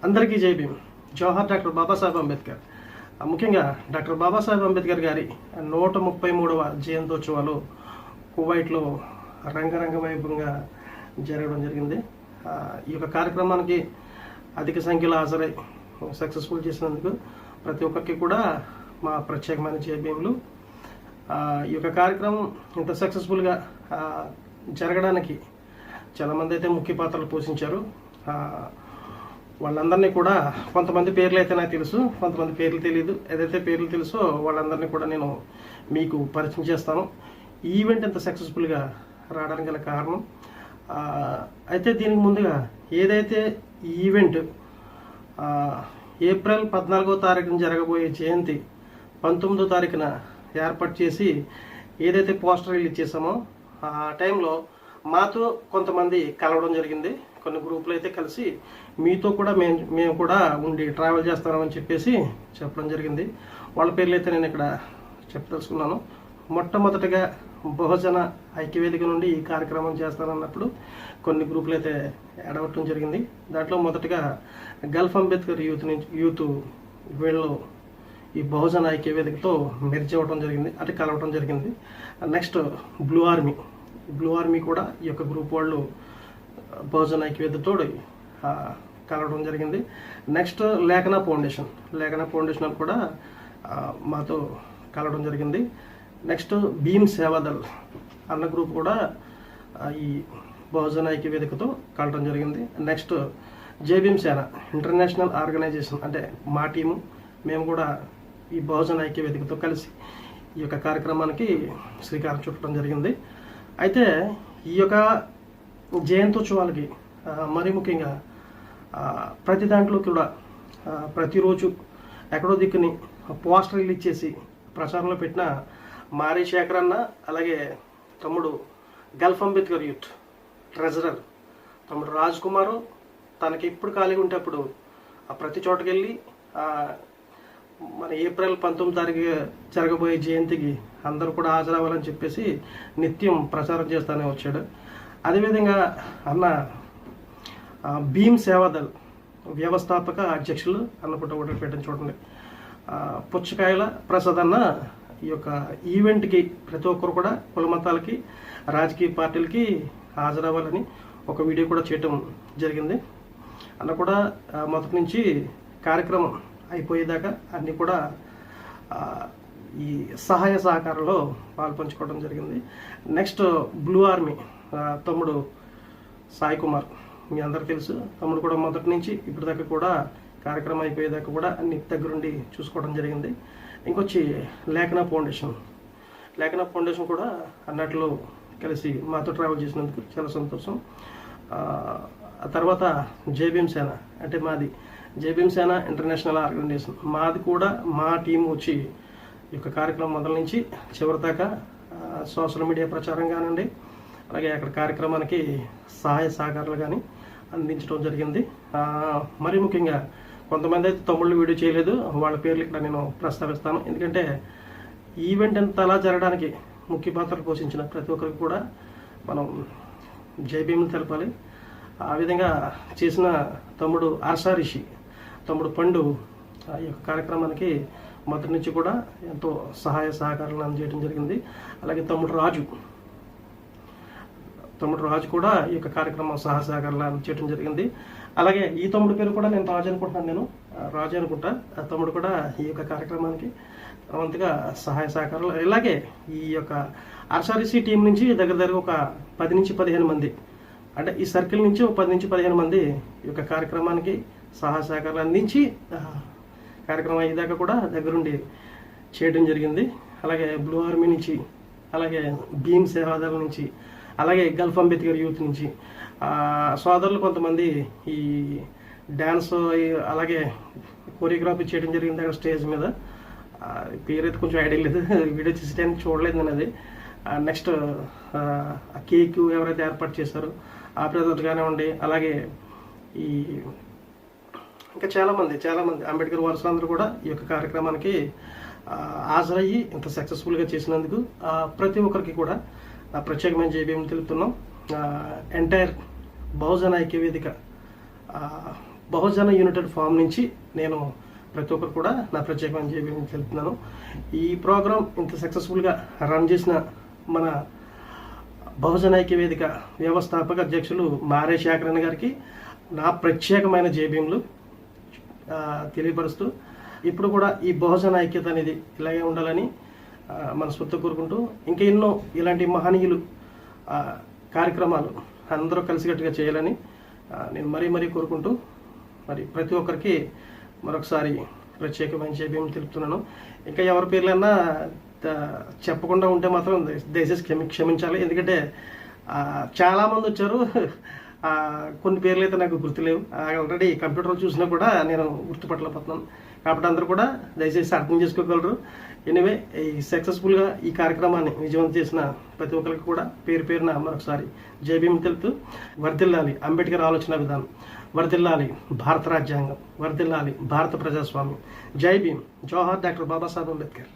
అందరికీ జై భీమ్. జవహర్ డాక్టర్ బాబాసాహెబ్ అంబేద్కర్. ముఖ్యంగా డాక్టర్ బాబాసాహెబ్ అంబేద్కర్ గారి 133వ జయంతోత్సవాలు కువైట్లో రంగరంగ వైభవంగా జరగడం జరిగింది. ఈ యొక్క కార్యక్రమానికి అధిక సంఖ్యలో హాజరై సక్సెస్ఫుల్ చేసినందుకు ప్రతి ఒక్కరికి కూడా మా ప్రత్యేకమైన జై భీములు. ఈ యొక్క కార్యక్రమం ఇంత సక్సెస్ఫుల్గా జరగడానికి చాలామంది అయితే ముఖ్య పాత్రలు పోషించారు. వాళ్ళందరినీ కూడా కొంతమంది పేర్లు అయితే నాకు తెలుసు, కొంతమంది పేర్లు తెలియదు. ఏదైతే పేర్లు తెలుసో వాళ్ళందరినీ కూడా నేను మీకు పరిచయం చేస్తాను. ఈ ఈవెంట్ ఇంత సక్సెస్ఫుల్గా రావడానికి గల కారణం అయితే దీనికి ముందుగా ఏదైతే ఈ ఈవెంట్ ఏప్రిల్ 14వ తారీఖున జరగబోయే జయంతి 19వ తారీఖున ఏర్పాటు చేసి ఏదైతే పోస్టర్ రిలీజ్ చేసామో ఆ టైంలో మాతో కొంతమంది కలవడం జరిగింది. కొన్ని గ్రూపులు అయితే కలిసి మీతో కూడా మేము కూడా ఉండి ట్రావెల్ చేస్తామని చెప్పేసి చెప్పడం జరిగింది. వాళ్ళ పేర్లు అయితే నేను ఇక్కడ చెప్పదలుచుకున్నాను. మొట్టమొదటిగా బహుజన ఐక్యవేదిక నుండి ఈ కార్యక్రమం చేస్తానన్నప్పుడు కొన్ని గ్రూపులు అయితే ఎడవటం జరిగింది. దాంట్లో మొదటగా గల్ఫ్ అంబేద్కర్ యూత్ వీళ్ళు ఈ బహుజన ఐక్యవేదికతో మెర్జ్ అవ్వడం జరిగింది, అంటే కలవటం జరిగింది. నెక్స్ట్ బ్లూ ఆర్మీ కూడా ఈ యొక్క గ్రూప్ వాళ్ళు బహుజన ఐక్యవేదికతో కలవడం జరిగింది. నెక్స్ట్ లేఖన ఫౌండేషన్ కూడా మాతో కలవడం జరిగింది. నెక్స్ట్ భీమ్ సేవాదల్ అన్న గ్రూప్ కూడా ఈ బహుజన ఐక్యవేదికతో కలవడం జరిగింది. నెక్స్ట్ జై భీమ్ సేన ఇంటర్నేషనల్ ఆర్గనైజేషన్, అంటే మా టీము మేము కూడా ఈ బహుజన ఐక్యవేదికతో కలిసి ఈ యొక్క కార్యక్రమానికి శ్రీకారం చుట్టడం జరిగింది. అయితే ఈ యొక్క జయంతోత్సవాలకి మరి ముఖ్యంగా ప్రతి దాంట్లో కూడా ప్రతిరోజు ఎక్కడో దిక్కుని పోస్టర్ రిలీజ్ చేసి ప్రచారంలో పెట్టిన మారీ శేఖర్ అన్న, అలాగే తమ్ముడు గల్ఫ్ అంబేద్కర్ యూత్ ట్రెజరర్ తమ్ముడు రాజ్ కుమారు, తనకి ఎప్పుడు ఖాళీగా ఉంటే అప్పుడు ప్రతి చోటకి వెళ్ళి మన ఏప్రిల్ 19వ తారీఖు జరగబోయే జయంతికి అందరూ కూడా హాజరవ్వాలని చెప్పేసి నిత్యం ప్రచారం చేస్తూనే వచ్చాడు. అదేవిధంగా అన్న భీమ్ సేవాదల్ వ్యవస్థాపక అధ్యక్షులు అన్నపుట్ట ఒకటి పెట్టని చూడండి. పుచ్చకాయల ప్రసాద్ అన్న ఈ యొక్క ఈవెంట్కి ప్రతి ఒక్కరు కూడా కుల మతాలకి రాజకీయ పార్టీలకి హాజరవ్వాలని ఒక వీడియో కూడా చేయటం జరిగింది. అన్న కూడా మొదటి నుంచి కార్యక్రమం అయిపోయేదాకా అన్నీ కూడా ఈ సహాయ సహకారంలో పాల్పంచుకోవడం జరిగింది. నెక్స్ట్ బ్లూ ఆర్మీ తమ్ముడు సాయి కుమార్, మీ అందరికీ తెలుసు. తమ్ముడు కూడా మొదటి నుంచి ఇప్పటిదాకా కూడా కార్యక్రమం అయిపోయేదాకా కూడా అన్ని దగ్గరుండి చూసుకోవడం జరిగింది. ఇంకొచ్చి లేఖన ఫౌండేషన్ కూడా అన్నట్లో కలిసి మాతో ట్రావెల్ చేసినందుకు చాలా సంతోషం. ఆ తర్వాత జై భీమ్ సేన, అంటే మాది జై భీమ్ సేన ఇంటర్నేషనల్ ఆర్గనైజేషన్, మాది కూడా మా టీం వచ్చి ఈ యొక్క కార్యక్రమం మొదల నుంచి చివరి దాకా సోషల్ మీడియా ప్రచారం కానివ్వండి, అలాగే అక్కడ కార్యక్రమానికి సహాయ సహకారాలు కానీ అందించడం జరిగింది. మరి ముఖ్యంగా కొంతమంది అయితే తమ్ముళ్ళు వీడియో చేయలేదు, వాళ్ళ పేర్లు ఇక్కడ నేను ప్రస్తావిస్తాను. ఎందుకంటే ఈవెంట్ అలా జరగడానికి ముఖ్య పాత్రలు పోషించిన ప్రతి ఒక్కరికి కూడా మనం జై భీములు తెలపాలి. ఆ విధంగా చేసిన తమ్ముడు ఆర్షా రిషి, తమ్ముడు పండు ఈ యొక్క కార్యక్రమానికి మొదటి నుంచి కూడా ఎంతో సహాయ సహకారాలను అందజేయడం జరిగింది. అలాగే తమ్ముడు రాజు కూడా ఈ యొక్క కార్యక్రమం సహాయ సహకారాలు అందజేయడం జరిగింది. అలాగే ఈ తమ్ముడు పేరు కూడా నేను రాజు అనుకుంటా. ఆ తమ్ముడు కూడా ఈ యొక్క కార్యక్రమానికి వంతుగా సహాయ సహకారాలు, ఇలాగే ఈ యొక్క ఆర్షారిసి టీం నుంచి దగ్గర ఒక 10 నుంచి 15 మంది, అంటే ఈ సర్కిల్ నుంచి ఒక 10 నుంచి 15 మంది ఈ యొక్క కార్యక్రమానికి సహాయ సహకారాలు అందించి కార్యక్రమం అయ్యేదాకా కూడా దగ్గరుండి చేయడం జరిగింది. అలాగే బ్లూ ఆర్మీ నుంచి, అలాగే భీమ్ సేవాదళ నుంచి, అలాగే గల్ఫ్ అంబేద్కర్ యూత్ నుంచి సోదరులు కొంతమంది ఈ డ్యాన్స్ అలాగే కొరియోగ్రఫీ చేయడం జరిగింది అక్కడ స్టేజ్ మీద. పేరైతే కొంచెం ఐడియా లేదు, వీడియో చేసేటానికి చూడలేదు నేను అది. నెక్స్ట్ కేక్ ఎవరైతే ఏర్పాటు చేశారో ఆ ప్రజలు కానివ్వండి, అలాగే ఈ ఇంకా చాలామంది అంబేద్కర్ వారసులందరూ కూడా ఈ యొక్క కార్యక్రమానికి హాజరయ్యి ఇంత సక్సెస్ఫుల్గా చేసినందుకు ప్రతి ఒక్కరికి కూడా ప్రత్యేకమైన జై భీములు తెలుపుతున్నాం. ఎంటైర్ బహుజన ఐక్యవేదిక బహుజన యునైటెడ్ ఫామ్ నుంచి నేను ప్రతి ఒక్కరు కూడా నా ప్రత్యేకమైన జై భీమ్ తెలుపుతున్నాను. ఈ ప్రోగ్రాం ఇంత సక్సెస్ఫుల్గా రన్ చేసిన మన బహుజన ఐక్య వేదిక వ్యవస్థాపక అధ్యక్షులు మారే శేఖరన్ గారికి నా ప్రత్యేకమైన జై భీములు తెలియపరుస్తూ, ఇప్పుడు కూడా ఈ బహుజన ఐక్యత అనేది ఇలాగే ఉండాలని మనస్ఫూర్తిగా కోరుకుంటూ, ఇంకా ఎన్నో ఇలాంటి మహనీయులు కార్యక్రమాలు అందరూ కలిసికట్టుగా చేయాలని నేను మరీ కోరుకుంటూ, మరి ప్రతి ఒక్కరికి మరొకసారి ప్రత్యేకమైన జై భీమ్ తెలుపుతున్నాను. ఇంకా ఎవరి పేర్లన్నా చెప్పకుండా ఉంటే మాత్రం దయచేసి క్షమించాలి. ఎందుకంటే చాలామంది వచ్చారు, కొన్ని పేర్లు అయితే నాకు గుర్తులేవు. ఆల్రెడీ కంప్యూటర్లో చూసినా కూడా నేను గుర్తుపట్టలేకపోతున్నాను. కాబట్టి అందరూ కూడా దయచేసి అర్థం చేసుకోగలరు. ఎనివే, ఈ సక్సెస్ఫుల్గా ఈ కార్యక్రమాన్ని విజయవంతం చేసిన ప్రతి ఒక్కరికి కూడా పేరున మరొకసారి జై భీమ్ తెలుపుతూ, వర్ధిల్లాలి అంబేద్కర్ ఆలోచన విధానం, వర్ధిల్లాలి భారత రాజ్యాంగం, వర్ధిల్లాలి భారత ప్రజాస్వామ్యం. జై భీమ్, జోహార్ డాక్టర్ బాబాసాహెబ్ అంబేద్కర్.